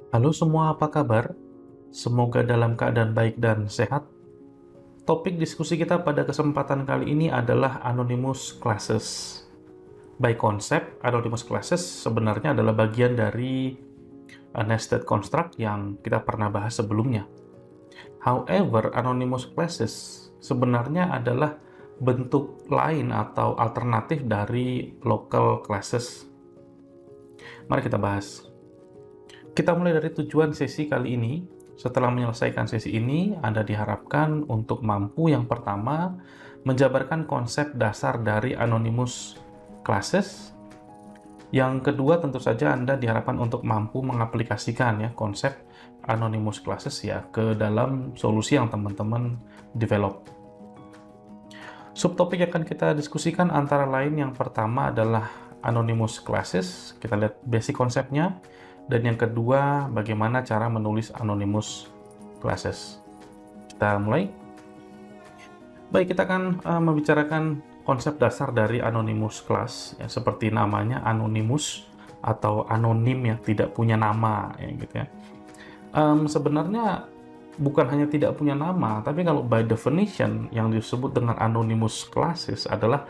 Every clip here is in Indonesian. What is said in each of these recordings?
Halo semua, apa kabar? Semoga dalam keadaan baik dan sehat. Topik diskusi kita pada kesempatan kali ini adalah Anonymous Classes. By konsep, Anonymous Classes sebenarnya adalah bagian dari nested construct yang kita pernah bahas sebelumnya. However, Anonymous Classes sebenarnya adalah bentuk lain atau alternatif dari local classes. Mari kita bahas. Kita mulai dari tujuan sesi kali ini. Setelah menyelesaikan sesi ini, Anda diharapkan untuk mampu yang pertama menjabarkan konsep dasar dari Anonymous Classes. Yang kedua, tentu saja Anda diharapkan untuk mampu mengaplikasikan ya konsep Anonymous Classes ya ke dalam solusi yang teman-teman develop. Subtopik yang akan kita diskusikan antara lain yang pertama adalah Anonymous Classes. Kita lihat basic konsepnya. Dan yang kedua, bagaimana cara menulis Anonymous Classes. Kita mulai. Baik, kita akan membicarakan konsep dasar dari Anonymous Class, ya, seperti namanya Anonymous atau anonim ya, tidak punya nama, ya, gitu ya. Sebenarnya bukan hanya tidak punya nama, tapi kalau by definition yang disebut dengan Anonymous Classes adalah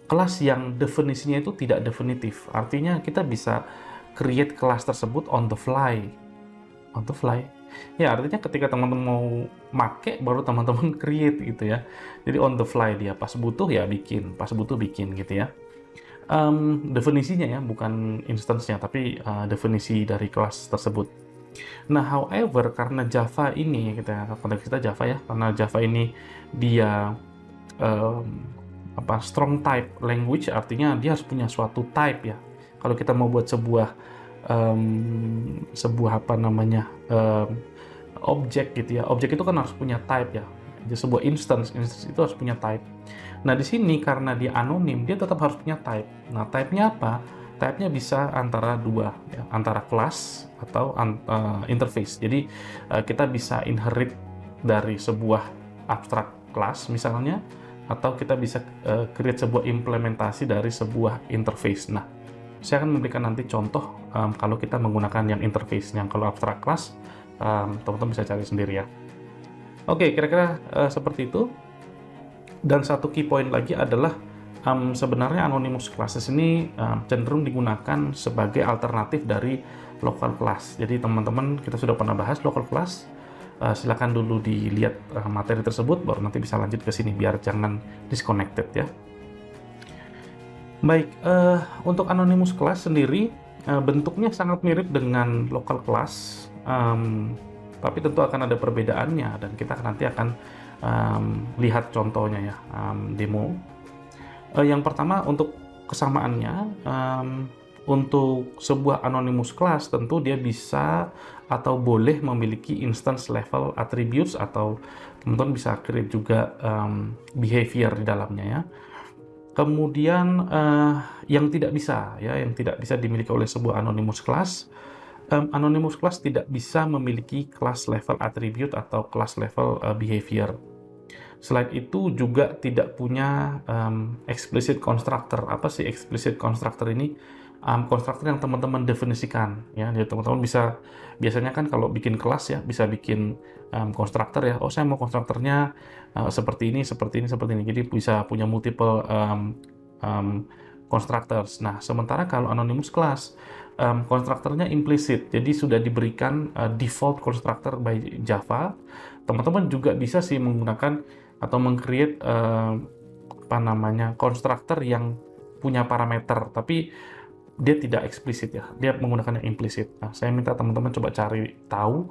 kelas yang definisinya itu tidak definitif. Artinya kita bisa create kelas tersebut on the fly. On the fly. Ya, artinya ketika teman-teman mau make, baru teman-teman create gitu ya. Jadi on the fly dia, pas butuh ya bikin, pas butuh bikin gitu ya. Definisinya ya, bukan instance-nya, tapi definisi dari kelas tersebut. Nah, however, karena Java ini, kita konteks kita Java ya, karena Java ini dia strong type language, artinya dia harus punya suatu type ya. Kalau kita mau buat objek gitu ya, objek itu kan harus punya type ya. Jadi sebuah instance itu harus punya type. Nah, di sini karena dia anonim, dia tetap harus punya type. Nah, type-nya apa? Type-nya bisa antara dua ya, antara class atau interface. Jadi kita bisa inherit dari sebuah abstract class misalnya, atau kita bisa create sebuah implementasi dari sebuah interface. Nah, saya akan memberikan nanti contoh kalau kita menggunakan yang interface. Yang kalau abstract class, teman-teman bisa cari sendiri ya. Oke, kira-kira seperti itu. Dan satu key point lagi adalah sebenarnya Anonymous Classes ini cenderung digunakan sebagai alternatif dari local class. Jadi teman-teman, kita sudah pernah bahas local class. Silakan dulu dilihat materi tersebut, baru nanti bisa lanjut ke sini biar jangan disconnected ya. Baik, untuk Anonymous Class sendiri bentuknya sangat mirip dengan local class, tapi tentu akan ada perbedaannya dan kita nanti akan lihat contohnya ya, demo. Yang pertama untuk kesamaannya, untuk sebuah Anonymous Class tentu dia bisa atau boleh memiliki instance level attributes atau teman-teman bisa create juga behavior di dalamnya ya. Kemudian yang tidak bisa dimiliki oleh sebuah Anonymous Class. Anonymous Class tidak bisa memiliki class level attribute atau class level behavior. Selain itu juga tidak punya explicit constructor. Apa sih explicit constructor ini? Constructor yang teman-teman definisikan ya. Jadi teman-teman bisa, biasanya kan kalau bikin kelas ya bisa bikin constructor ya. Oh, saya mau constructornya seperti ini, seperti ini, seperti ini. Jadi bisa punya multiple constructors. Nah, sementara kalau Anonymous Class constructornya implicit. Jadi sudah diberikan default constructor by Java. Teman-teman juga bisa sih menggunakan atau meng-create constructor yang punya parameter, tapi dia tidak eksplisit ya, dia menggunakan yang implisit. Nah, saya minta teman-teman coba cari tahu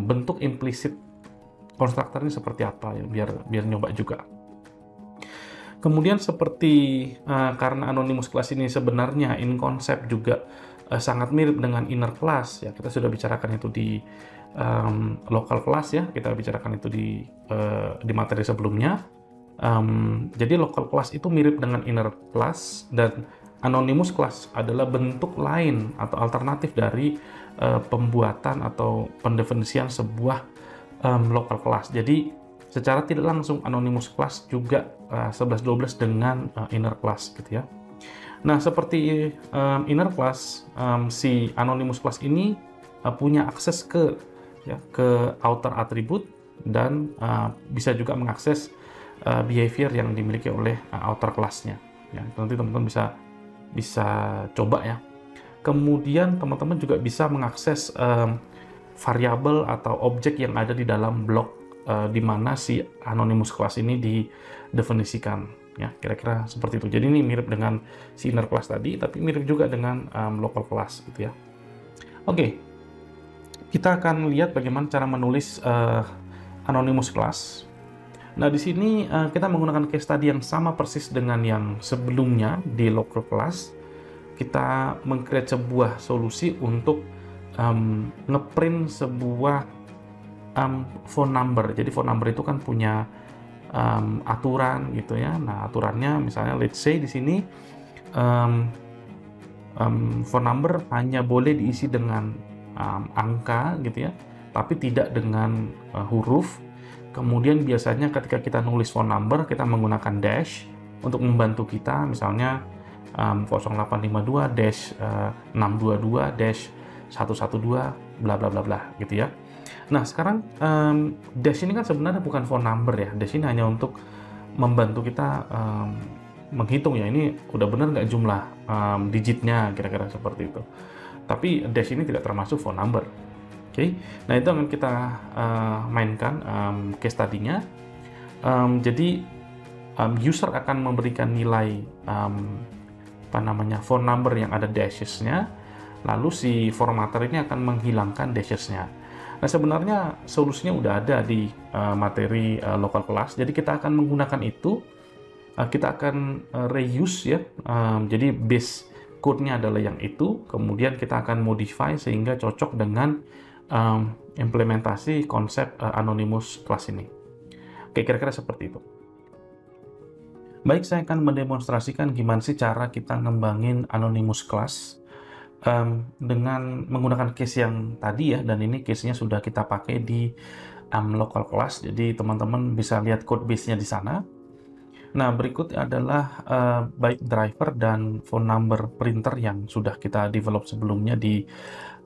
bentuk implisit konstruktor ini seperti apa ya, biar nyoba juga. Kemudian seperti karena Anonymous Class ini sebenarnya in konsep juga sangat mirip dengan inner class ya, kita sudah bicarakan itu di local class ya, kita bicarakan itu di materi sebelumnya. Jadi local class itu mirip dengan inner class dan Anonymous Class adalah bentuk lain atau alternatif dari pembuatan atau pendefinisian sebuah local class. Jadi secara tidak langsung Anonymous Class juga 11-12 dengan inner class gitu ya. Nah, seperti inner class, si anonymous class ini punya akses ke ke outer attribute dan bisa juga mengakses behavior yang dimiliki oleh outer class-nya. Ya, nanti teman-teman bisa bisa coba ya. Kemudian teman-teman juga bisa mengakses variabel atau objek yang ada di dalam blok di mana si anonymous class ini didefinisikan. Ya, kira-kira seperti itu. Jadi ini mirip dengan si inner class tadi, tapi mirip juga dengan local class gitu ya. Oke, kita akan lihat bagaimana cara menulis anonymous class. Nah, di sini kita menggunakan case study yang sama persis dengan yang sebelumnya di local class. Kita meng-create sebuah solusi untuk ngeprint sebuah phone number. Jadi phone number itu kan punya aturan gitu ya. Nah, aturannya misalnya let's say di sini phone number hanya boleh diisi dengan angka gitu ya, tapi tidak dengan huruf. Kemudian biasanya ketika kita nulis phone number, kita menggunakan dash untuk membantu kita, misalnya 0852-622-112 bla bla bla bla gitu ya. Nah, sekarang dash ini kan sebenarnya bukan phone number ya. Dash ini hanya untuk membantu kita menghitung ya, ini udah bener nggak jumlah digitnya, kira-kira seperti itu. Tapi dash ini tidak termasuk phone number. Oke, nah itu akan kita mainkan case tadinya. Jadi user akan memberikan nilai phone number yang ada dashes-nya, lalu si formatter ini akan menghilangkan dashes-nya. Nah, sebenarnya solusinya udah ada di materi local class, jadi kita akan menggunakan itu. Kita akan reuse ya, jadi base code-nya adalah yang itu, kemudian kita akan modify sehingga cocok dengan implementasi konsep anonymous class ini. Oke, kira-kira seperti itu. Baik, saya akan mendemonstrasikan gimana sih cara kita ngembangin anonymous class dengan menggunakan case yang tadi ya, dan ini case-nya sudah kita pakai di local class, jadi teman-teman bisa lihat code base-nya di sana. Nah, berikut adalah baik driver dan phone number printer yang sudah kita develop sebelumnya di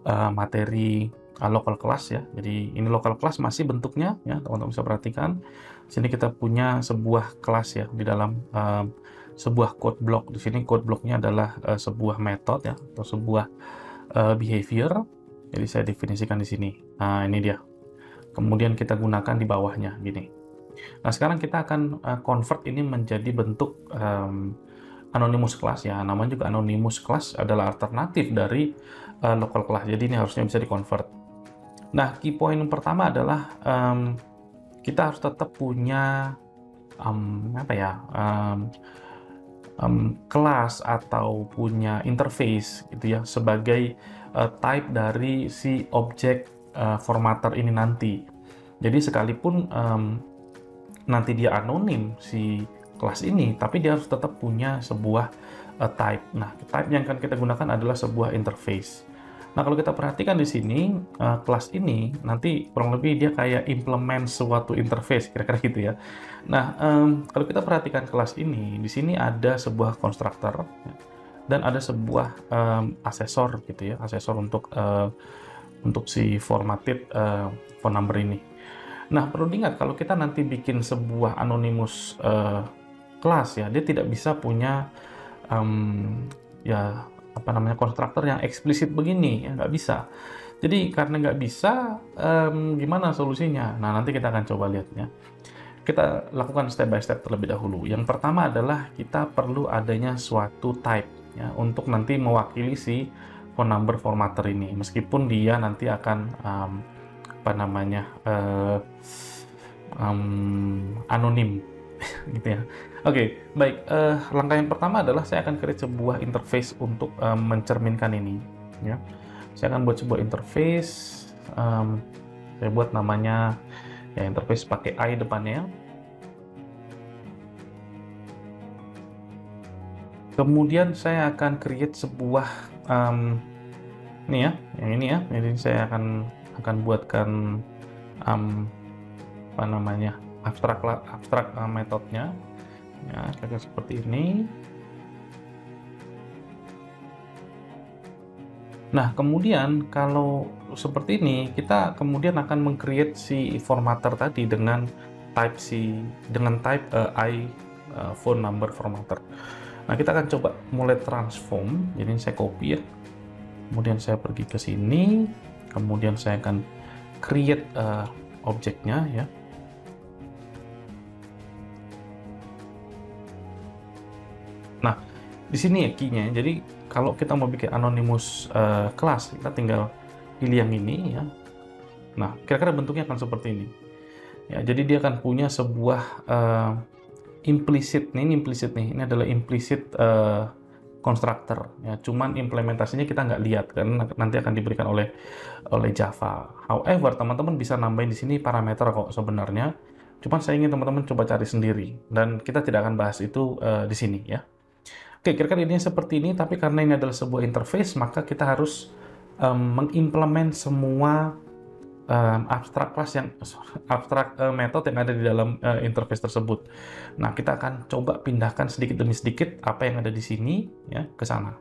materi local class ya. Jadi ini local class masih bentuknya ya, teman-teman bisa perhatikan. Sini kita punya sebuah kelas ya di dalam sebuah code block. Di sini code blocknya adalah sebuah method ya, atau sebuah behavior. Jadi saya definisikan di sini. Nah, ini dia. Kemudian kita gunakan di bawahnya gini. Nah, sekarang kita akan convert ini menjadi bentuk anonymous class ya. Namanya juga anonymous class adalah alternatif dari local class. Jadi ini harusnya bisa di-convert. Nah, key point pertama adalah kita harus tetap punya kelas atau punya interface gitu ya sebagai type dari si objek formatter ini nanti. Jadi sekalipun nanti dia anonim si kelas ini, tapi dia harus tetap punya sebuah type. Nah, type yang akan kita gunakan adalah sebuah interface. Nah, kalau kita perhatikan di sini, kelas ini nanti kurang lebih dia kayak implement suatu interface, kira-kira gitu ya. Nah, kalau kita perhatikan kelas ini, di sini ada sebuah constructor dan ada sebuah asesor gitu ya, asesor untuk si formatted phone number ini. Nah, perlu diingat kalau kita nanti bikin sebuah anonymous class ya, dia tidak bisa punya konstruktor yang eksplisit begini ya, nggak bisa. Jadi karena nggak bisa, gimana solusinya? Nah, nanti kita akan coba lihat ya. Kita lakukan step by step terlebih dahulu. Yang pertama adalah kita perlu adanya suatu type ya untuk nanti mewakili si phone number formatter ini, meskipun dia nanti akan anonim gitu ya. Oke, baik. Langkah yang pertama adalah saya akan create sebuah interface untuk mencerminkan ini. Ya, saya akan buat sebuah interface. Saya buat namanya ya interface pakai I depannya. Kemudian saya akan create sebuah ini ya, yang ini ya. Jadi saya akan buatkan abstrak metodenya ya, kayak seperti ini. Nah, kemudian kalau seperti ini, kita kemudian akan meng-create si formatter tadi dengan type phone number formatter. Nah, kita akan coba mulai transform. Jadi ini saya copy ya. Kemudian saya pergi ke sini, kemudian saya akan create objeknya ya. Nah, di sini ya key-nya. Jadi kalau kita mau bikin anonymous class, kita tinggal pilih yang ini ya. Nah, kira-kira bentuknya akan seperti ini. Ya, jadi dia akan punya sebuah implicit nih. Ini adalah implicit constructor ya. Cuman implementasinya kita nggak lihat karena nanti akan diberikan oleh Java. However, teman-teman bisa nambahin di sini parameter kok sebenarnya. Cuman saya ingin teman-teman coba cari sendiri dan kita tidak akan bahas itu di sini ya. Oke, kira-kira ini seperti ini, tapi karena ini adalah sebuah interface, maka kita harus mengimplement semua abstrak metode yang ada di dalam interface tersebut. Nah, kita akan coba pindahkan sedikit demi sedikit apa yang ada di sini ya ke sana.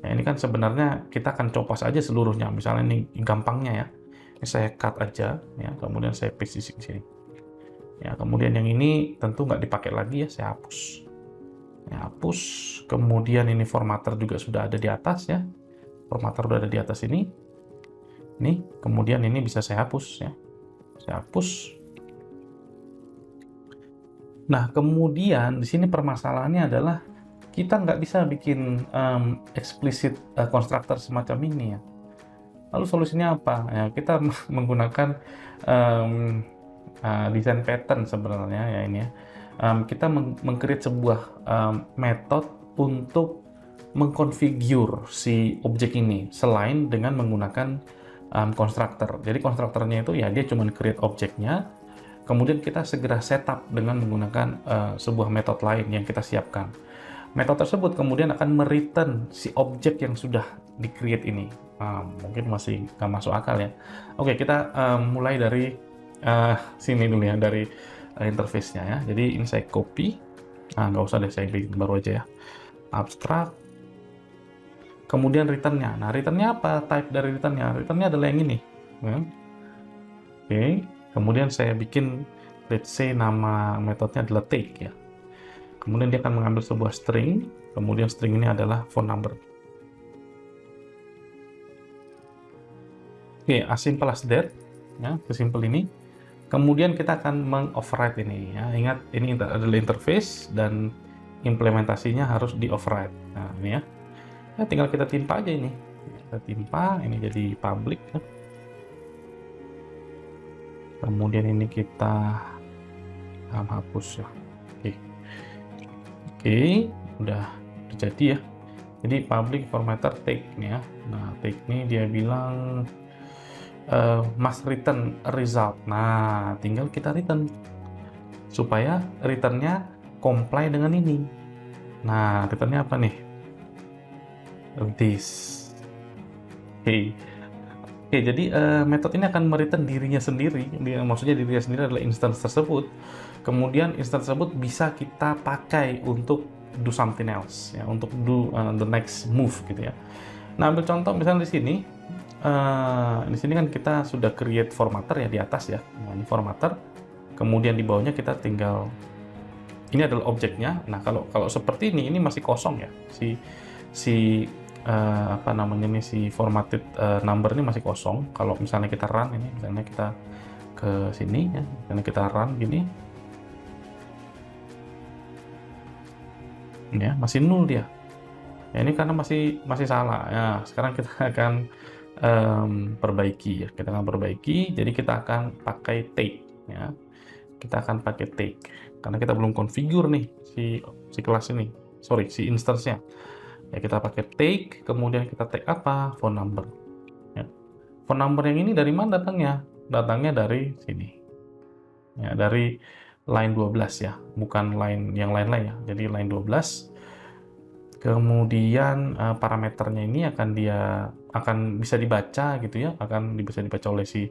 Ya, ini kan sebenarnya kita akan copot aja seluruhnya. Misalnya ini gampangnya ya. Ini saya cut aja ya, kemudian saya paste di sini. Ya, kemudian yang ini tentu nggak dipakai lagi ya, saya hapus. Ya, hapus. Kemudian ini formatter juga sudah ada di atas ya. Formatter sudah ada di atas ini. Nih, kemudian ini bisa saya hapus ya. Saya hapus. Nah, kemudian di sini permasalahannya adalah kita nggak bisa bikin explicit constructor semacam ini ya. Lalu solusinya apa? Ya, kita menggunakan desain pattern sebenarnya ya ini ya. Kita meng-create sebuah metode untuk mengkonfigur si objek ini selain dengan menggunakan constructor. Jadi konstruktornya itu ya dia cuma create objeknya, kemudian kita segera setup dengan menggunakan sebuah metode lain yang kita siapkan. Metode tersebut kemudian akan mereturn si objek yang sudah di-create ini. Mungkin masih nggak masuk akal ya. Oke, kita mulai dari sini dulu ya, dari interface-nya ya. Jadi ini saya copy. Nggak usah deh, saya bikin baru aja ya. Abstract. Kemudian return-nya. Nah, return-nya apa? Type dari return-nya. Return-nya adalah yang ini. Oke. Kemudian saya bikin, let's say, nama metodenya adalah take ya. Kemudian dia akan mengambil sebuah string. Kemudian string ini adalah phone number. Oke, as simple as that. Ya, sesimpel ini. Kemudian kita akan meng-override ini ya. Ingat, ini adalah interface dan implementasinya harus di-override. Nah, ini ya. Ya, tinggal kita timpa aja ini. Kita timpa, ini jadi public ya. Kemudian ini kita hapus ya. Oke, udah jadi ya. Jadi public formatter take nih ya. Nah, take ini dia bilang must return result. Nah, tinggal kita return supaya returnnya comply dengan ini. Nah, returnnya apa nih? This. Oke, jadi metode ini akan mereturn dirinya sendiri. Maksudnya dirinya sendiri adalah instance tersebut. Kemudian instance tersebut bisa kita pakai untuk do something else, ya, untuk do the next move gitu ya. Nah, ambil contoh misalnya di sini. Di sini kan kita sudah create formatter ya di atas ya. Nah, ini formatter. Kemudian di bawahnya kita tinggal, ini adalah objeknya. Nah, kalau seperti ini masih kosong ya. Si apa namanya nih, si formatted number ini masih kosong. Kalau misalnya kita run ini, misalnya kita ke sini ya, misalnya kita run gini, ya masih nol dia. Ya, ini karena masih salah. Ya, sekarang kita akan perbaiki ya. Kita akan perbaiki. Jadi kita akan pakai take ya. Kita akan pakai take karena kita belum configure nih si kelas ini. Sorry, si instance-nya. Ya, kita pakai take, kemudian kita take apa? Phone number. Ya. Phone number yang ini dari mana datangnya? Datangnya dari sini. Ya, dari line 12 ya, bukan line yang lain-lain ya. Jadi line 12. Kemudian parameternya ini akan bisa dibaca gitu ya, bisa dibaca oleh si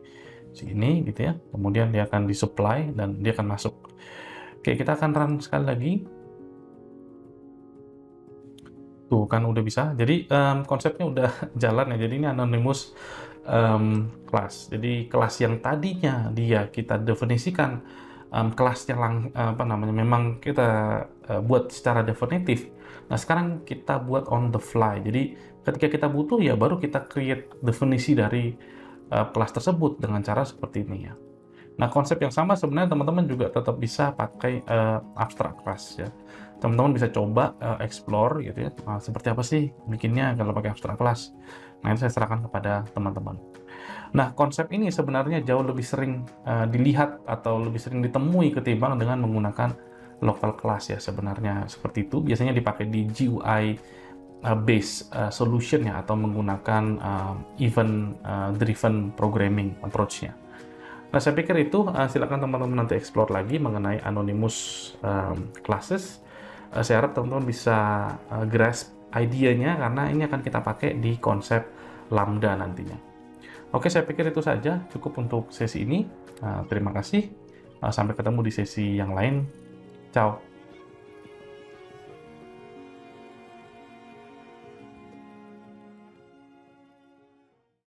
ini gitu ya. Kemudian dia akan disupply dan dia akan masuk. Oke, kita akan run sekali lagi. Tuh kan udah bisa. Jadi konsepnya udah jalan ya. Jadi ini anonymous class. Jadi kelas yang tadinya dia kita definisikan kelas yang apa namanya memang kita buat secara definitif. Nah sekarang kita buat on the fly. Jadi ketika kita butuh ya baru kita create definisi dari kelas tersebut dengan cara seperti ini ya. Nah, konsep yang sama sebenarnya teman-teman juga tetap bisa pakai abstract class ya. Teman-teman bisa coba explore gitu ya, seperti apa sih bikinnya kalau pakai abstract class. Nah, itu saya serahkan kepada teman-teman. Nah, konsep ini sebenarnya jauh lebih sering dilihat atau lebih sering ditemui ketimbang dengan menggunakan local class ya sebenarnya seperti itu. Biasanya dipakai di GUI based solution ya atau menggunakan event driven programming approach-nya. Nah, saya pikir itu silakan teman-teman nanti explore lagi mengenai anonymous classes. Saya harap teman-teman bisa grasp idenya karena ini akan kita pakai di konsep Lambda nantinya. Oke, saya pikir itu saja cukup untuk sesi ini. Terima kasih. Sampai ketemu di sesi yang lain. Ciao.